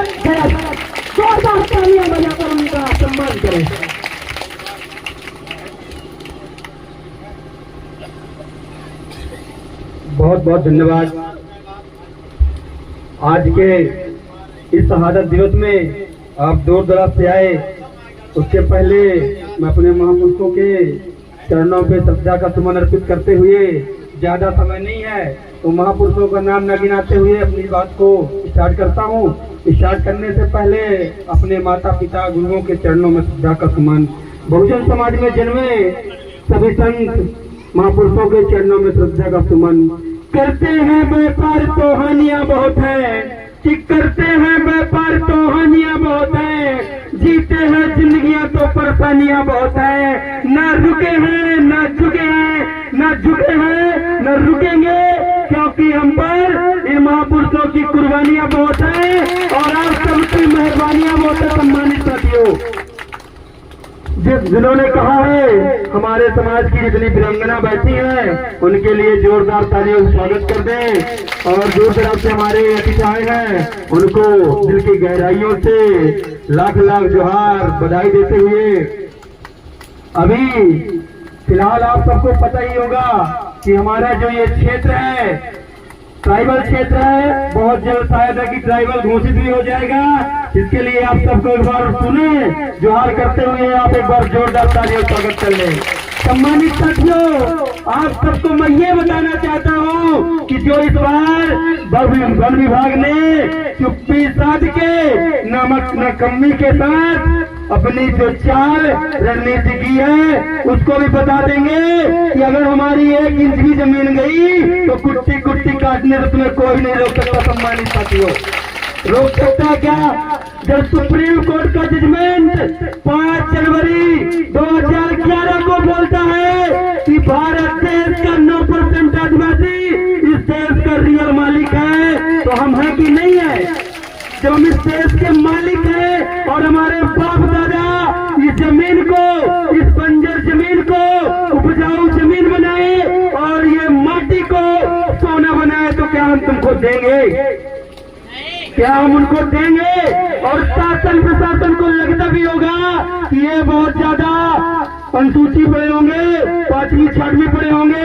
जोरदार तालियां बजाकर उनका सम्मान करें। बहुत बहुत धन्यवाद। आज के इस शहादत दिवस में आप दूर दराज से आए, उसके पहले मैं अपने महापुरुषों के चरणों पे श्रद्धा का सुमन अर्पित करते हुए, ज्यादा समय नहीं है तो महापुरुषों का नाम न गिनाते हुए अपनी बात को स्टार्ट करता हूँ। स्टार्ट करने से पहले अपने माता पिता गुरुओं के चरणों में श्रद्धा का सुमन, बहुजन समाज में जन्मे सभी संत महापुरुषों के चरणों में श्रद्धा का सुमन। करते हैं व्यापार तो हानियां बहुत है, कि करते हैं व्यापार तो हानियां बहुत है, जीते हैं जिंदगियां तो परेशानियां बहुत है। न रुके हैं न झुके हैं, न झुके हैं न रुकेंगे, क्योंकि हम पर इन महापुरुषों की कुर्बानियां बहुत है और आप सबकी मेहरबानियां बहुत है। सम्मानित साथियों, जिन्होंने कहा है हमारे समाज की जितनी वीरांगना बैठी हैं उनके लिए जोरदार तालियों से स्वागत कर दें। और दूर दराज से हमारे अतिथि आए हैं उनको दिल की गहराइयों से लाख लाख जोहार बधाई देते हुए, अभी फिलहाल आप सबको पता ही होगा कि हमारा जो ये क्षेत्र है ट्राइबल क्षेत्र है, बहुत जल्द शायद है कि ट्राइबल घोषित भी हो जाएगा। इसके लिए आप सबको एक बार सुने, जोहार करते हुए आप एक बार जोरदार तालियों से स्वागत कर लें। सम्मानित साथियों, आप सबको मैं ये बताना चाहता हूँ कि जो इस बार वन विभाग ने चुप्पी साध के नमक नकम्मी के साथ अपनी जो चाल रणनीति की है उसको भी बता देंगे कि अगर हमारी 1 इंच भी जमीन गई तो कुट्टी कुट्टी काटने से तुम्हें कोई नहीं रोक सकता। सम्मानित साथियों, रोक सकता क्या? जब सुप्रीम कोर्ट का जजमेंट 5 जनवरी 2011 को बोलता है कि भारत देश का 9% आदिवासी इस देश का रियल मालिक है, तो हम हैं कि नहीं है? जब हम इस देश के मालिक हैं और हमारे बाप दादा इस जमीन को, इस बंजर जमीन को उपजाऊ जमीन बनाए और ये माटी को सोना बनाए, तो क्या हम तुमको देंगे? क्या हम उनको देंगे? और शासन प्रशासन को लगता भी होगा कि ये बहुत ज्यादा अनुसूची पड़े होंगे, 5वीं 6वीं पड़े होंगे,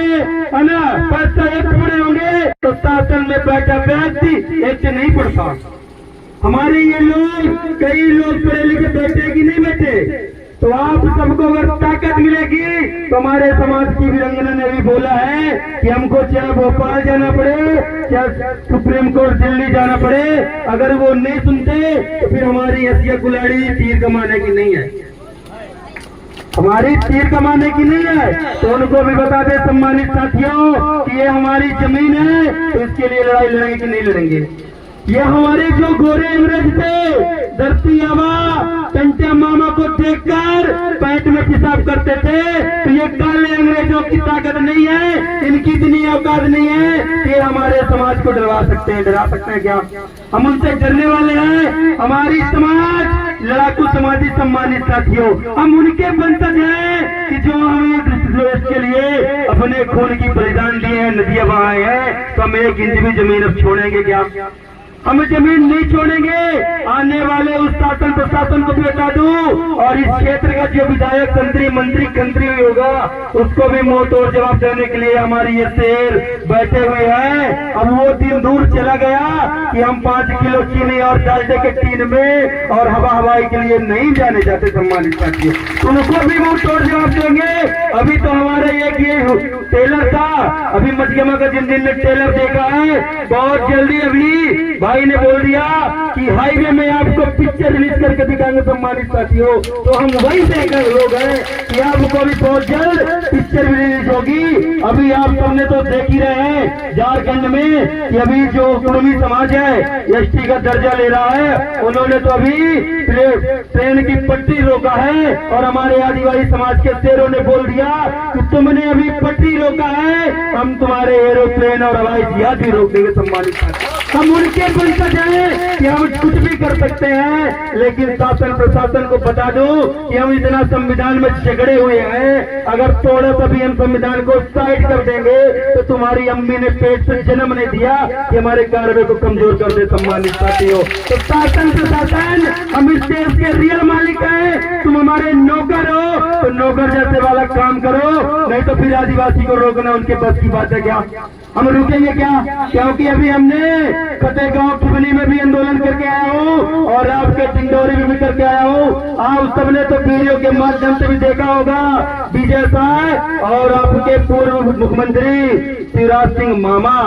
है ना, 5 एक पड़े होंगे, तो शासन में बैठा व्यक्ति एक से नहीं पढ़ता। हमारे ये लोग, कई लोग पढ़े लिखे बैठे कि नहीं बैठे? तो आप सबको अगर ताकत मिलेगी तो हमारे समाज की वीरांगना ने भी बोला है कि हमको चाहे भोपाल जाना पड़े, चाहे सुप्रीम कोर्ट दिल्ली जाना पड़े, अगर वो नहीं सुनते तो फिर हमारी हैसियत गुलाड़ी तीर कमाने की नहीं है, हमारी तीर कमाने की नहीं है। तो उनको भी बता दे सम्मानित साथियों कि ये हमारी जमीन है, तो इसके लिए लड़ाई लड़ेंगे कि नहीं लड़ेंगे? ये हमारे जो गोरे अंग्रेज थे, धरती आवा टंटिया मामा को देखकर पैंट में पेशाब करते थे, तो ये काले अंग्रेजों की ताकत नहीं है, इनकी इतनी औकात नहीं है कि हमारे समाज को डरा सकते हैं। डरा सकते हैं क्या? हम उनसे डरने वाले हैं? हमारी समाज लड़ाकू समाजी। सम्मानित साथियों, हम उनके वंशज हैं कि जो हमें देश के लिए अपने खून की बलिदान दिए हैं, नदियां बहाए हैं, तो हम 1 इंच भी जमीन अब छोड़ेंगे क्या? हम जमीन नहीं छोड़ेंगे। आने वाले उस शासन प्रशासन को भी बता दूं और इस क्षेत्र का जो विधायक मंत्री होगा उसको भी मुंह तोड़ जवाब देने के लिए हमारी ये शेर बैठे हुए हैं। अब वो दिन दूर चला गया कि हम 5 किलो चीनी और डालडे के टीन में और हवाई के लिए नहीं जाने जाते। सम्मानित साथियों, उनको भी मुंह तोड़ जवाब देंगे। अभी तो हमारा एक ये टेलर था, अभी मजगमा का जिन दिन ने टेलर देखा है, बहुत जल्दी अभी भाई ने बोल दिया कि हाईवे में आपको पिक्चर रिलीज करके दिखाएंगे। सम्मानित साथियों, तो हम वही देखकर लोग हैं कि आपको भी बहुत जल्द पिक्चर भी रिलीज होगी। अभी आप सबने तो देख ही रहे हैं झारखंड में कि अभी जो कुर्मी समाज है एसटी का दर्जा ले रहा है, उन्होंने तो अभी ट्रेन की पटरी रोका है और हमारे आदिवासी समाज के शेरों ने बोल दिया कि तुमने अभी पटरी रोका है, हम तुम्हारे एरोप्लेन और हवाई जहाज भी रोक देंगे। सम्मानित साथियों, हम उनके पंकज है कि हम कुछ भी कर सकते हैं, लेकिन शासन प्रशासन को बता दो कि हम इतना संविधान में झगड़े हुए हैं, अगर थोड़ा सा भी हम संविधान को साइड कर देंगे तो तुम्हारी अम्मी ने पेट से जन्म नहीं दिया कि हमारे कार्य को कमजोर कर दे। सम्मानित साथियों, तो शासन प्रशासन हम इस देश के रियल मालिक हैं, तुम हमारे नौकर हो तो नौकर जैसे वाला काम करो, नहीं तो फिर आदिवासी को रोकना उनके बस की बात है क्या? हम रुकेंगे क्या? क्योंकि अभी हमने फतेहगांव खिवनी में भी आंदोलन करके आया हूँ और आपके डिंडोरी में भी करके आया हूँ। आप सबने तो वीडियो के माध्यम से भी देखा होगा, विजय शाह और आपके पूर्व मुख्यमंत्री शिवराज सिंह मामा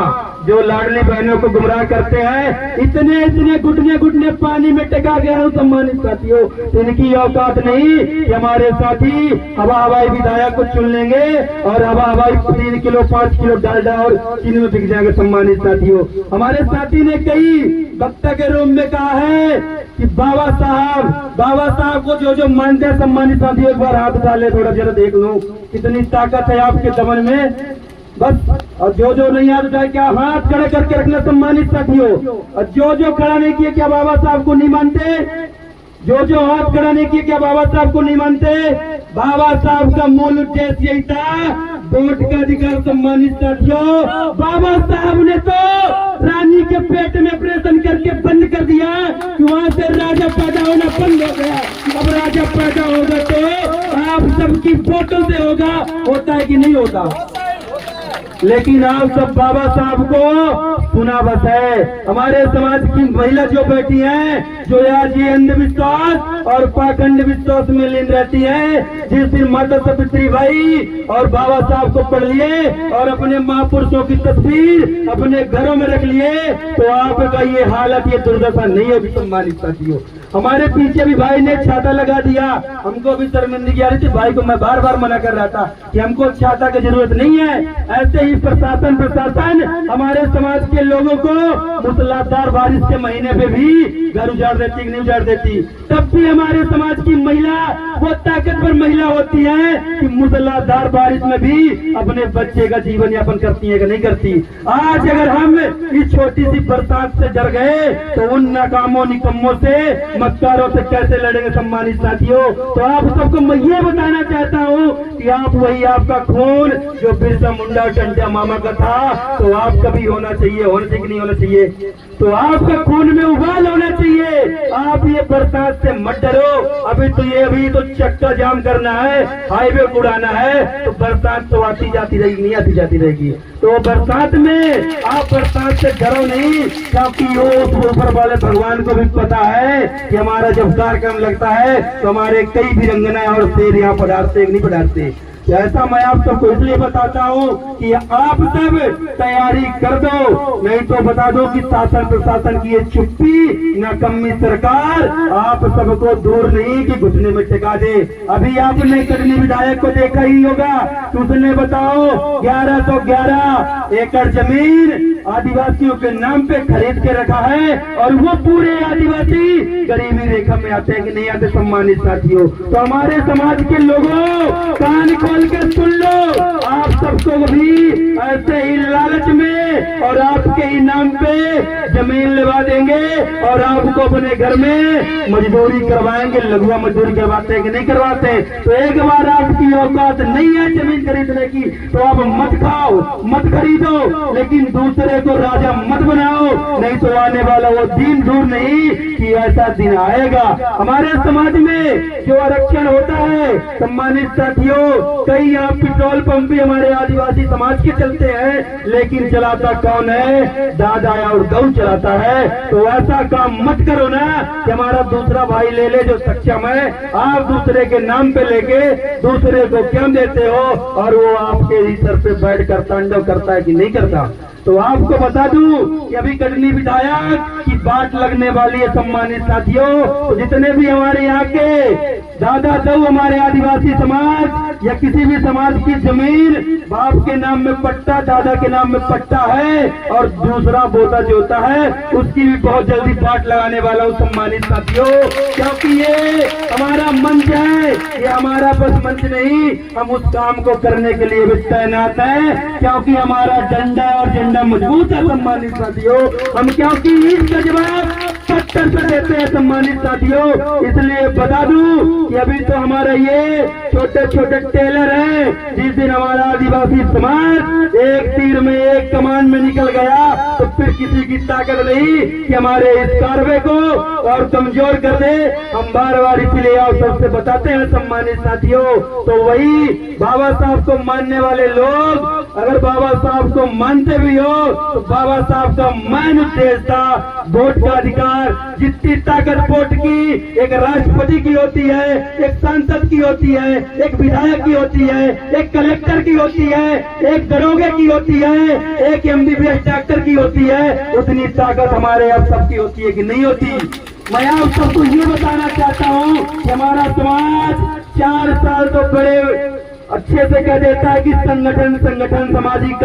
जो लाडली बहनों को गुमराह करते हैं, इतने घुटने पानी में टिका गया हूँ। सम्मानित साथियों, इनकी औकात नहीं कि हमारे साथी हवाई विधायक को चुन लेंगे और हवाई 3 किलो 5 किलो डालडा और चीनी में बिक जाएंगे। सम्मानित साथियों, हमारे साथी ने कई वक्ता के रूप में कहा है कि बाबा साहब को जो मानते हैं। सम्मानित साथियों, एक बार हाथ उठा ले, थोड़ा जरा देख लो कितनी ताकत है आपके दमन में। बस, और जो नहीं हाथ उठाए क्या हाथ खड़े करके रखना। सम्मानित साथियों, और जो खड़ा नहीं किए क्या बाबा साहब को नहीं मानते? जो हाथ खड़ा नहीं किए क्या बाबा साहब को नहीं मानते? बाबा साहब का मूल उद्देश्य यही था, वोट का अधिकार। सम्मानित साथियों, बाबा साहब ने तो रानी के पेट में ऑपरेशन करके बंद कर दिया कि वहां से राजा पैदा होना बंद हो गया। अब राजा पैदा होगा तो आप सबकी वोटों से होगा, होता है कि नहीं होता? लेकिन आप सब बाबा साहब को सुना बस है। हमारे समाज की महिला जो बैठी हैं, जो आज ये अंधविश्वास और पाखंड विश्वास में लीन रहती हैं, जिस दिन माता सावित्री बाई और बाबा साहब को पढ़ लिए और अपने महापुरुषों की तस्वीर अपने घरों में रख लिए, तो आपका ये हालत, ये दुर्दशा नहीं है। सम्मानित साथियों, हमारे पीछे भी भाई ने छाता लगा दिया, हमको भी शर्मिंदगी आ रही थी। भाई को मैं बार मना कर रहा था कि हमको छाता की जरूरत नहीं है। ऐसे ही प्रशासन हमारे समाज के लोगों को मूसलाधार बारिश के महीने पे भी घर उजाड़ देती कि नहीं उजाड़ देती? तब भी हमारे समाज की महिला वो ताकतवर महिला होती है कि मूसलाधार बारिश में भी अपने बच्चे का जीवन यापन करती है कि नहीं करती? आज अगर हम इस छोटी सी बरसात से डर गए तो उन नाकामों निकम्मों से, मक्कारों से कैसे लड़ेंगे? सम्मानित साथियों, तो आप सबको मैं ये बताना चाहता हूँ कि आप वही आपका खून जो बिरसा मुंडा टंटा मामा का था, तो आपका भी होना चाहिए कि नहीं होना चाहिए? तो आपका खून में उबाल होना चाहिए। आप ये बरसात से मत डरो। अभी तो चक्का जाम करना है, हाईवे उड़ाना है, तो बरसात तो आती जाती रहेगी, नहीं आती जाती रहेगी। तो बरसात में आप बरसात से डरो नहीं, क्योंकि वो ऊपर वाले भगवान को भी पता है कि हमारा जब कार्यक्रम लगता है तो हमारे कई वीरंगना और शेर यहाँ पधारते नहीं पधारते। ऐसा मैं आप सबको इसलिए बताता हूँ कि आप सब तैयारी कर दो, नहीं तो बता दो कि शासन प्रशासन की ये चुप्पी नाकम्मी सरकार आप सबको दूर नहीं कि घुटने में टिका दे। अभी आपने कटनी विधायक को देखा ही होगा, उसने बताओ 1111 एकड़ जमीन आदिवासियों के नाम पे खरीद के रखा है, और वो पूरे आदिवासी गरीबी रेखा में आते हैं कि नहीं आते? सम्मानित साथियों, तो हमारे समाज के लोगों कान खोल के सुन लो, आप सबको भी ऐसे ही लालच में और आपके ही नाम पे जमीन लगा देंगे और आपको अपने घर में मजदूरी करवाएंगे। लघुआ मजदूरी करवाते हैं कि नहीं करवाते? तो एक बार आपकी औकात नहीं है जमीन खरीदने की तो आप मत खाओ, मत खरीदो, लेकिन दूसरे को राजा मत बनाओ, नहीं तो आने वाला वो दिन दूर नहीं कि ऐसा दिन आएगा। हमारे समाज में जो आरक्षण होता है, सम्मानित साथियों, कई यहाँ पेट्रोल पंप भी हमारे आदिवासी समाज के चलते हैं, लेकिन चलाता कौन है? दादा और गौ चलाता है। तो ऐसा काम मत करो ना कि हमारा दूसरा भाई ले ले जो सक्षम है, आप दूसरे के नाम पे लेके दूसरे को क्यों देते हो? और वो आपके ही सर पे बैठ कर तांडव करता है कि नहीं करता? तो आपको बता दूं कि अभी कटनी विधायक की बात लगने वाली है। सम्मानित साथियों, तो जितने भी हमारे यहाँ के दादा दऊ हमारे आदिवासी समाज या किसी भी समाज की जमीन बाप के नाम में पट्टा, दादा के नाम में पट्टा है और दूसरा बोता जो होता है उसकी भी बहुत जल्दी पाट लगाने वाला हूँ सम्मानित साथियों, क्योंकि ये हमारा मंच है, ये हमारा बस मंच नहीं, हम उस काम को करने के लिए भी तैनात है, क्योंकि हमारा डंडा और झंडा मजबूत है सम्मानित साथियों। हम क्योंकि इसका जवाब पत्थर से देते हैं सम्मानित साथियों। इसलिए बता दूं कि अभी तो हमारा ये छोटे छोटे टेलर है, जिस दिन हमारा आदिवासी समाज एक तीर में एक कमान में निकल गया तो फिर किसी की ताकत नहीं कि हमारे इस कार्य को और कमजोर कर दे। हम बार बार इसलिए आप सबसे बताते हैं सम्मानित साथियों। तो वही बाबा साहब को मानने वाले लोग अगर बाबा साहब को मानते भी हो तो बाबा साहब का मेन उद्देश्य था वोट का अधिकार। जितनी ताकत वोट की एक राष्ट्रपति की होती है, एक सांसद की होती है, एक विधायक की होती है, एक कलेक्टर की होती है, एक दरोगे की होती है, एक MBBS डॉक्टर की होती है, उतनी ताकत हमारे अब सबकी होती है कि नहीं होती। मैं आप सबको ये बताना चाहता हूँ कि हमारा समाज 4 साल तो बड़े अच्छे से कह देता है कि संगठन सामाजिक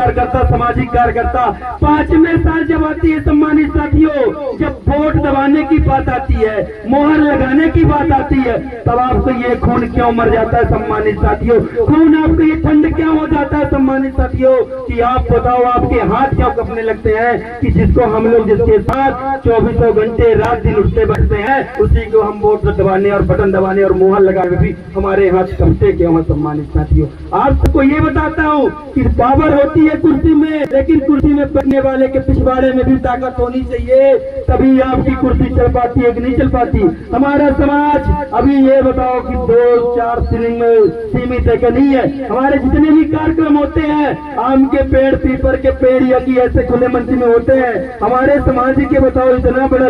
कार्यकर्ता 5वें साल जब आती है सम्मानित साथियों, जब वोट दबाने की बात आती है, मोहर लगाने की बात आती है, तब आपको ये खून क्यों मर जाता है सम्मानित साथियों, खून आपको ये ठंड क्यों हो जाता है सम्मानित साथियों, कि आप बताओ आपके हाथ क्यों कपने लगते हैं कि जिसको हम लोग जिसके साथ 24 घंटे रात दिन उठते बैठते हैं उसी को हम वोट दबाने और बटन दबाने और मोहर लगाने भी हमारे हाथ कपते क्यों है सम्मानित साथियों। आप सबको ये बताता हूँ कि पावर होती है कुर्सी में, लेकिन कुर्सी में बैठने वाले के पिछवाड़े में भी ताकत होनी चाहिए, तभी आपकी कुर्सी चल पाती है कि नहीं चल पाती। हमारा समाज अभी ये बताओ कि 2-4 सीलिंग में सीमित है कि नहीं है। हमारे जितने भी कार्यक्रम होते हैं आम के पेड़, पीपल के पेड़ या कि ऐसे खुले मंच में होते हैं, हमारे समाज के बताओ इतना बड़ा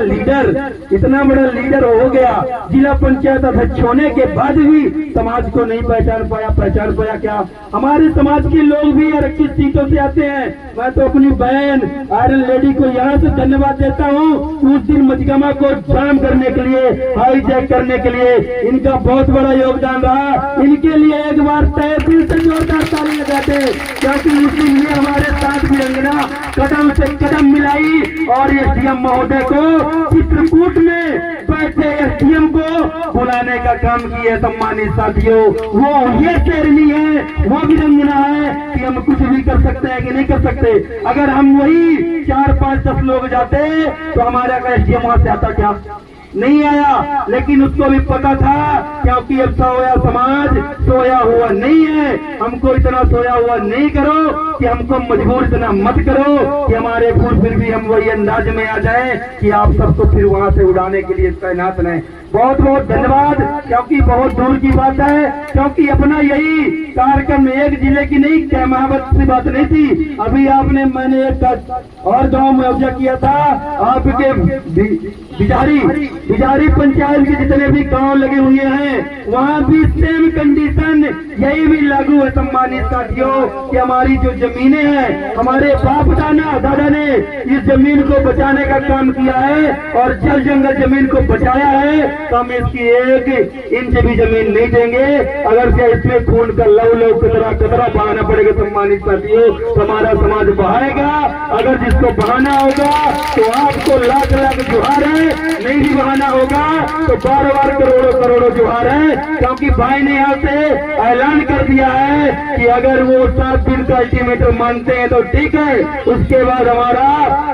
लीडर हो गया, जिला पंचायत अध्यक्ष होने के बाद भी समाज को नहीं पहचान पाया क्या। हमारे समाज के लोग भी आरक्षित सीटों से आते हैं। मैं तो अपनी बहन आयरन लेडी को यहाँ से धन्यवाद देता हूँ, उस दिन मजगमा को जाम करने के लिए, हाईजैक करने के लिए इनका बहुत बड़ा योगदान रहा। इनके लिए एक बार तहसील से जोरदार ताली लगाते हैं, क्योंकि उस दिन ये हमारे साथ वीरंगना कदम से कदम मिलाई और SDM महोदय को चित्रकूट में बैठे SDM को बुलाने का काम किया सम्मानित साथियों। वो ये शेरनी है, वो वीरंगना है कि हम कुछ भी कर सकते हैं कि नहीं कर सकते। अगर हम वही 4-5-10 लोग जाते तो हमारा SDM वहां से आता क्या? नहीं आया। लेकिन उसको भी पता था, क्योंकि अब सोया समाज सोया हुआ नहीं है। हमको इतना सोया हुआ नहीं करो कि हमको मजबूर इतना मत करो कि हमारे फूल फिर भी हम वही अंदाज में आ जाए कि आप सबको फिर वहां से उड़ाने के लिए तैनात रहें। बहुत बहुत धन्यवाद, क्योंकि बहुत दूर की बात है, क्योंकि अपना यही कार्यक्रम एक जिले की नहीं, कैमावत से बात नहीं थी। अभी मैंने एक और गांव मुआवजा किया था, आपके बिजारी पंचायत के जितने भी गांव लगे हुए हैं वहां भी सेम कंडीशन यही भी लागू है सम्मानित साथियों, कि हमारी जो जमीनें हैं, हमारे बाप दादा ने इस जमीन को बचाने का काम किया है और जल जंगल जमीन को बचाया है, तो हम इसकी 1 इंच भी जमीन नहीं देंगे। अगर से इसमें खून का लव कतरा बहाना पड़ेगा सम्मानित साथियों, तो हमारा समाज बहाएगा। अगर जिसको बहाना होगा तो आपको लाख जुहार है, नहीं भी बहाना होगा तो बार करोड़ों जुहार है, क्योंकि भाई ने यहाँ से ऐलान कर दिया है कि अगर वो 7 दिन का अल्टीमेटम मानते हैं तो ठीक है, उसके बाद हमारा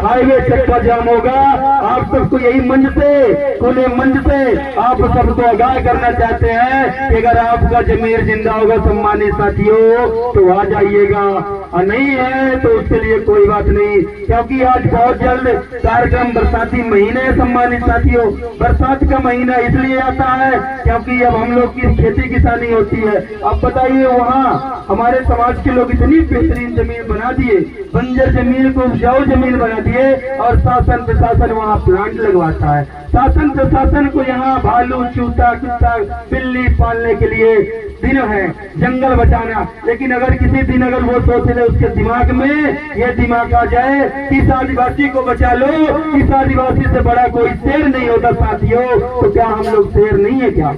हाईवे चक्का जाम होगा। आप सबको यही मंच से, खुले मंच से आप सबको आगाह करना चाहते हैं कि अगर आपका जमीर जिंदा होगा सम्मानित साथियों तो आ जाइएगा, और नहीं है तो उसके लिए कोई बात नहीं, क्योंकि आज बहुत जल्द कार्यक्रम बरसाती महीने है सम्मानित साथियों। बरसात का महीना इसलिए आता है क्योंकि अब हम लोग की खेती किसानी होती है। अब बताइए, वहाँ हमारे समाज के लोग इतनी बेहतरीन जमीन बना दिए, बंजर जमीन को उपजाऊ जमीन बना दिए, और शासन प्रशासन वहाँ प्लांट लगवाता है। शासन प्रशासन को यहाँ भालू, चूता, कुत्ता, बिल्ली पालने के लिए दिन है, जंगल बचाना। लेकिन अगर किसी दिन अगर वो सोच ले उसके दिमाग में ये दिमाग आ जाए कि इस आदिवासी को बचा लो, इस आदिवासी से बड़ा कोई शेर नहीं होता साथियों, तो क्या हम लोग शेर नहीं है क्या?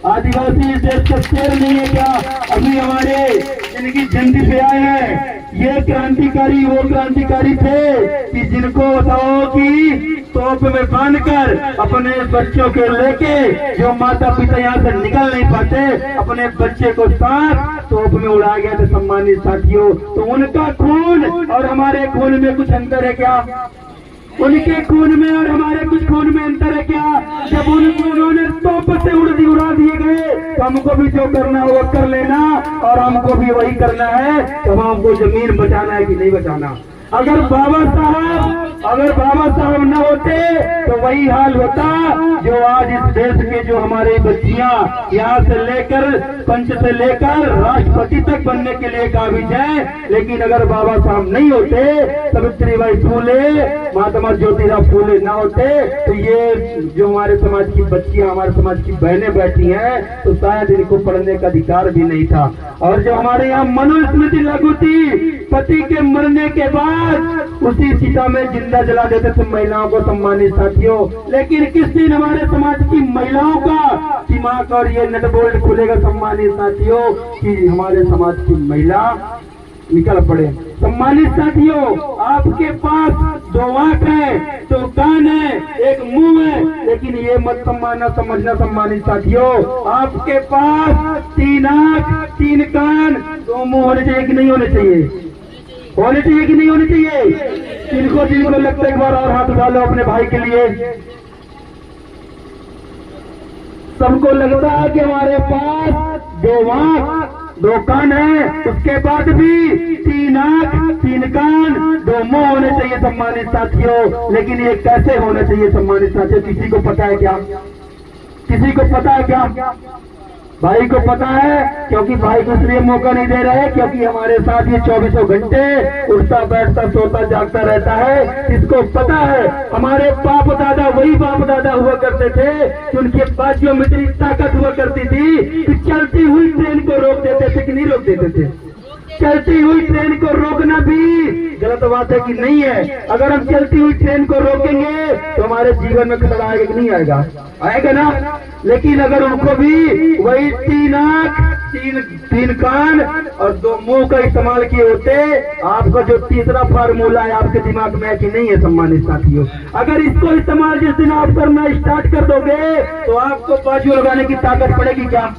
आदिवासी इस देश का शेर नहीं है क्या? अभी हमारे जिनकी जयंती पे आए हैं, ये क्रांतिकारी वो क्रांतिकारी थे कि जिनको बताओ कि तोप में बांधकर अपने बच्चों के लेके, जो माता पिता यहाँ से निकल नहीं पाते, अपने बच्चे को साथ तोप में उड़ा गए थे सम्मानित साथियों। तो उनका खून और हमारे खून में कुछ अंतर है क्या? उनके खून में और हमारे कुछ खून में अंतर है क्या? जब उन्होंने तोप से उड़ा दिए गए, तो हमको भी जो करना है वो कर लेना, और हमको भी वही करना है। तो हमको जमीन बचाना है कि नहीं बचाना? अगर बाबा साहब न होते तो वही हाल होता जो आज इस देश के जो हमारे बच्चियां यहाँ से लेकर पंच से लेकर राष्ट्रपति तक बनने के लिए काबिज है। लेकिन अगर बाबा साहब नहीं होते, सावित्रीबाई फूले, महात्मा ज्योतिराव फूले ना होते, तो ये जो हमारे समाज की बच्चियां, हमारे समाज की बहनें बैठी हैं, तो शायद इनको पढ़ने का अधिकार भी नहीं था। और जो हमारे यहाँ मनुस्मृति लागू थी, पति के मरने के बाद उसी चिता में जिंदा जला देते थे महिलाओं को सम्मानित साथियों। लेकिन किस दिन हमारे समाज की महिलाओं का दिमाग और ये नट बोल्ट खुलेगा सम्मानित साथियों, कि हमारे समाज की महिला निकल पड़े। सम्मानित साथियों, आपके पास 2 आंख है, 2 कान है, 1 मुंह है, लेकिन ये मत समझना सम्मानित साथियों, आपके पास 3 आंख, 3 कान, 2 मुंह होने चाहिए कि नहीं होने चाहिए? होने चाहिए कि नहीं होने चाहिए? जिनको लगता है, एक बार और हाथ उठा लो अपने भाई के लिए। सबको लगता है कि हमारे पास 2 आंख, 2 कान है, उसके बाद भी 3 आंख, 3 कान, 2 मुंह होने चाहिए सम्मानित साथियों। लेकिन ये कैसे होने चाहिए सम्मानित साथियों? किसी को पता है क्या? किसी को पता है क्या? भाई को पता है, क्योंकि भाई को इसलिए मौका नहीं दे रहे क्योंकि हमारे साथ ये 24 घंटे उठता बैठता सोता जागता रहता है। इसको पता है हमारे बाप दादा वही बाप दादा हुआ करते थे कि उनके बाजुओं में इतनी ताकत हुआ करती थी कि चलती हुई ट्रेन को रोक देते थे कि नहीं रोक देते थे? चलती हुई ट्रेन को रोकना भी गलत बात है कि नहीं है? अगर हम चलती हुई ट्रेन को रोकेंगे तो हमारे जीवन में खतरा आएगा कि नहीं आएगा? आएगा ना। लेकिन अगर उनको भी वही 3 आंख, 3 कान और 2 मुंह का इस्तेमाल किए होते, आपका जो तीसरा फार्मूला है आपके दिमाग में है कि नहीं है सम्मानित साथियों? अगर इसको इस्तेमाल जिस दिन आप करना स्टार्ट कर दोगे तो आपको बाजू लगाने की ताकत पड़ेगी क्या?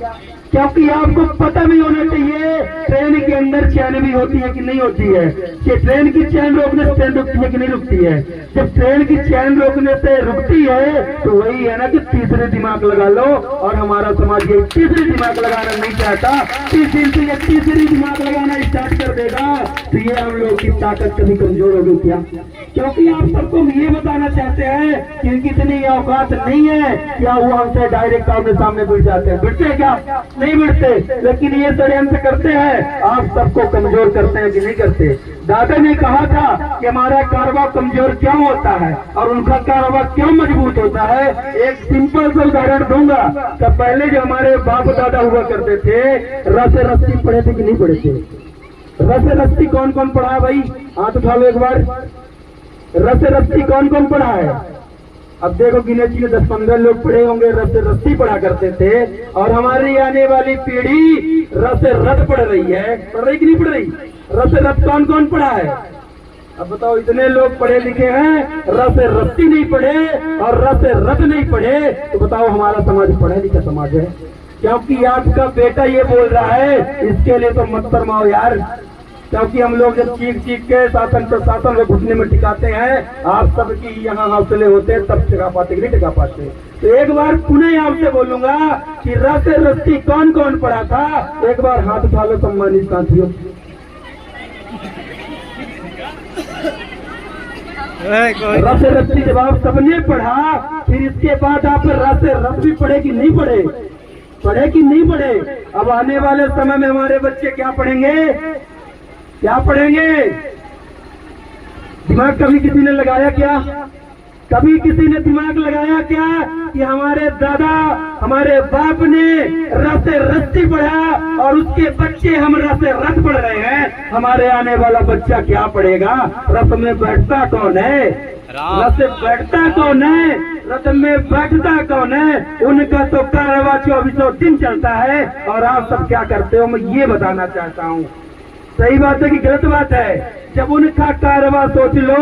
क्योंकि आपको पता भी होना चाहिए ट्रेन के अंदर चैन भी होती है कि नहीं होती है, कि ट्रेन की चैन रोकने से ट्रेन रुकती है कि नहीं रुकती है। जब ट्रेन की चैन रोकने से रुकती है तो वही है ना कि तीसरे दिमाग लगा लो, और हमारा समाज ये तीसरे दिमाग लगाना नहीं चाहता। इस दिन से ये तीसरी दिमाग लगाना स्टार्ट कर देगा तो ये हम लोग की ताकत कभी कमजोर होगी क्या? क्योंकि आप सबको ये बताना चाहते हैं कि इनकी इतनी औकात नहीं है, क्या वो हमसे डायरेक्ट आमने सामने बैठ जाते हैं? बैठते हैं क्या? नहीं बैठते। लेकिन ये षड्यंत्र करते हैं, आप सबको कमजोर करते हैं कि नहीं करते? दादा ने कहा था कि हमारा कारवा कमजोर क्यों होता है और उनका कारवा क्यों मजबूत होता है। एक सिंपल सा उदाहरण दूंगा। तो पहले जो हमारे बाप दादा हुआ करते थे, रस रस्सी पढ़े थे कि नहीं पढ़े थे? रस रस्सी कौन कौन पढ़ा है भाई? हाथ उठा लो एक बार। रस रस्सी कौन कौन पढ़ा है? अब देखो गिने चुने 10-15 लोग पढ़े होंगे, रस रस्सी पढ़ा करते थे। और हमारी आने वाली पीढ़ी रस रथ पढ़ रही है। पढ़ रही कि नहीं पढ़ रही? रस रथ कौन कौन पढ़ा है? अब बताओ, इतने लोग पढ़े लिखे हैं, रस रस्सी नहीं पढ़े और रस रथ नहीं पढ़े, तो बताओ हमारा समाज पढ़े लिखा समाज है? क्योंकि आपका बेटा ये बोल रहा है, इसके लिए तो मत फरमाओ यार। क्योंकि हम लोग जब चीख के शासन प्रशासन को घुटने में टिकाते हैं, आप सबकी यहाँ हौसले होते हैं, तब टिका पाते कि नहीं टिका पाते। तो एक बार पुनः आपसे बोलूंगा कि रस रस्सी कौन कौन पढ़ा था? एक बार हाथ उठा लो सम्मानित साथियों। रस रस्सी जब आप सबने पढ़ा, फिर इसके बाद आप रस रस भी पढ़े कि नहीं पढ़े? पढ़े कि नहीं पढ़े? अब आने वाले समय में हमारे बच्चे क्या पढ़ेंगे? क्या पढ़ेंगे? दिमाग कभी किसी ने लगाया क्या? कभी किसी ने दिमाग लगाया क्या कि हमारे दादा हमारे बाप ने रस रस्सी पढ़ा और उसके बच्चे हम रस रथ पढ़ रहे हैं? हमारे आने वाला बच्चा क्या पढ़ेगा? रस में बैठता कौन है? रस बैठता कौन है? रथ में बैठता कौन है? उनका तो कारवा 24 दिन चलता है। और आप सब क्या करते हो, मैं ये बताना चाहता हूँ। सही बात है कि गलत बात है? जब उनका कारवा सोच लो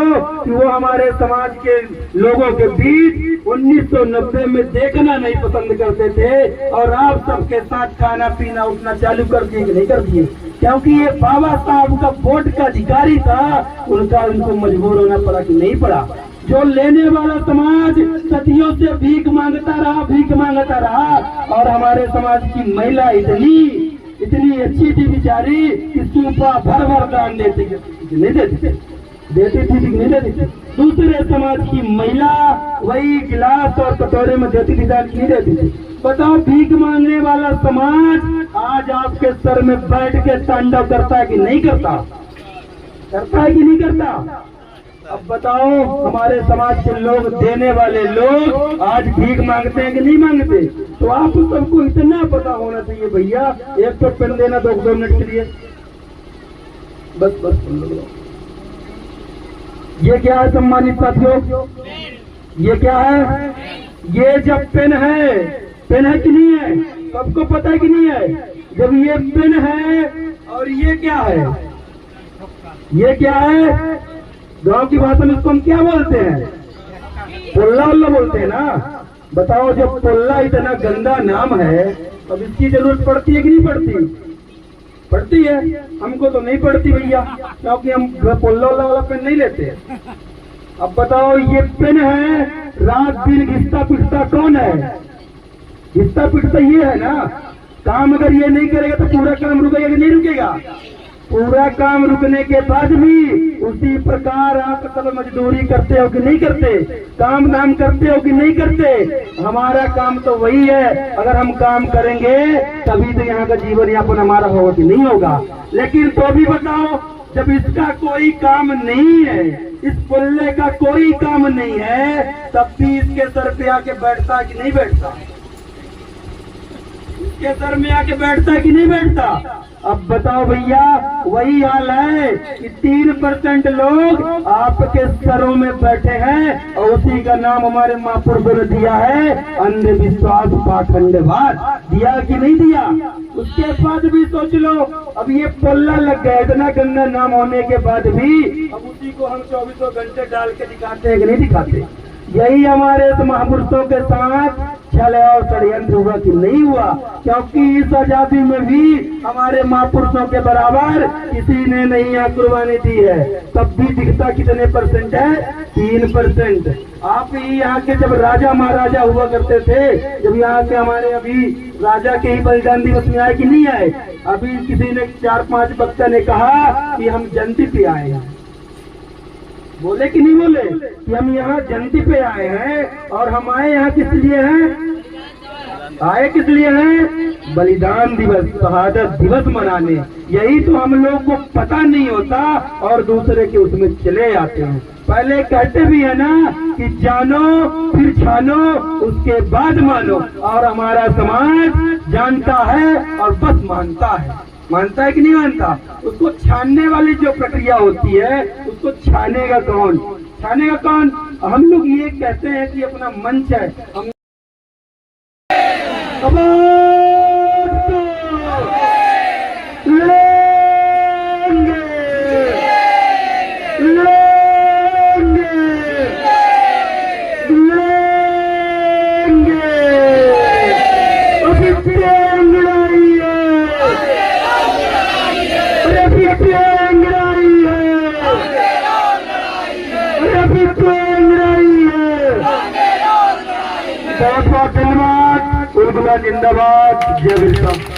कि वो हमारे समाज के लोगों के बीच 1990 में देखना नहीं पसंद करते थे, और आप सबके साथ खाना पीना उठना चालू कर दिए कि नहीं कर दिए? क्योंकि ये बाबा साहब का वोट का अधिकारी था, उनको मजबूर होना पड़ा कि नहीं पड़ा? जो लेने वाला समाज सदियों से भीख मांगता रहा, और हमारे समाज की महिला इतनी अच्छी थी बेचारी कि सूपा भर दान देती थी, नहीं देती थी नहीं देती थी। दूसरे समाज की महिला वही गिलास और कटोरे में देती थी, दान नहीं देती थी। बताओ, भीख मांगने वाला समाज आज आपके सर में बैठ के तांडव करता है कि नहीं करता? करता है कि नहीं करता? अब बताओ, हमारे समाज के लोग, देने वाले लोग आज भीख मांगते हैं कि नहीं मांगते? तो आप सबको इतना पता होना चाहिए भैया। एक तो पेन देना 2 मिनट के लिए, बस ये क्या है सम्मानित साथियों? ये क्या है? ये जब पेन है कि नहीं है? सबको पता है कि नहीं है? जब ये पेन है, और ये क्या है? ये क्या है? गांव की भाषा में इसको हम क्या बोलते हैं? पोल्ला बोलते हैं ना। बताओ, जब पोल्ला इतना गंदा नाम है, अब इसकी जरूरत पड़ती है कि नहीं पड़ती? पड़ती है। हमको तो नहीं पड़ती भैया, क्योंकि हम पोल्ला वाला पेन नहीं लेते। अब बताओ, ये पेन है, रात दिन घिसता पिटता कौन है? घिसता पिटता ये है ना। काम अगर ये नहीं करेगा तो पूरा काम रुकेगा कि नहीं रुकेगा? पूरा काम रुकने के बाद भी उसी प्रकार आप सब मजदूरी करते हो कि नहीं करते? काम धाम करते हो कि नहीं करते? हमारा काम तो वही है। अगर हम काम करेंगे तभी तो यहाँ का जीवन यापन हमारा होगा कि नहीं होगा? लेकिन तो भी बताओ, जब इसका कोई काम नहीं है, इस पुल्ले का कोई काम नहीं है, तब भी इसके सर पे आके बैठता कि नहीं बैठता? इसके सर में आके बैठता कि नहीं बैठता? अब बताओ भैया, वही हाल है कि 3% लोग आपके सरों में बैठे हैं, और उसी का नाम हमारे महापुरुषों ने दिया है अंधविश्वास, पाखंडवाद। दिया कि नहीं दिया? उसके बाद भी सोच लो, अब ये पल्ला लग गया, इतना गंदा नाम होने के बाद भी अब उसी को हम 24 घंटे डाल के दिखाते हैं कि नहीं दिखाते? यही हमारे महापुरुषों के साथ छल और षड्यंत्र हुआ कि नहीं हुआ? क्योंकि इस आजादी में भी हमारे महापुरुषों के बराबर किसी ने नहीं यहाँ कुर्बानी दी है। तब भी दिखता कितने % है? 3%। आप ही यहाँ के जब राजा महाराजा हुआ करते थे, जब यहाँ के हमारे अभी राजा के ही बलिदान दिवस में आए कि नहीं आए? अभी किसी ने 4-5 वक्ता ने कहा कि हम जयंती पे आए हैं। बोले कि नहीं बोले कि हम यहाँ जयंती पे आए हैं? और हम आए यहाँ किस लिए हैं? आए किस लिए हैं? बलिदान दिवस, शहादत दिवस मनाने। यही तो हम लोग को पता नहीं होता, और दूसरे के उसमें चले आते हैं। पहले कहते भी है ना कि जानो फिर छानो, उसके बाद मानो। और हमारा समाज जानता है और बस मानता है। मानता है कि नहीं मानता? उसको छानने वाली जो प्रक्रिया होती है, उसको छानेगा कौन? छानेगा कौन? हम लोग ये कहते हैं कि अपना मंच है, हम बहुत बहुत धन्यवाद। उर्दुला जिंदाबाद। जय बिरसा।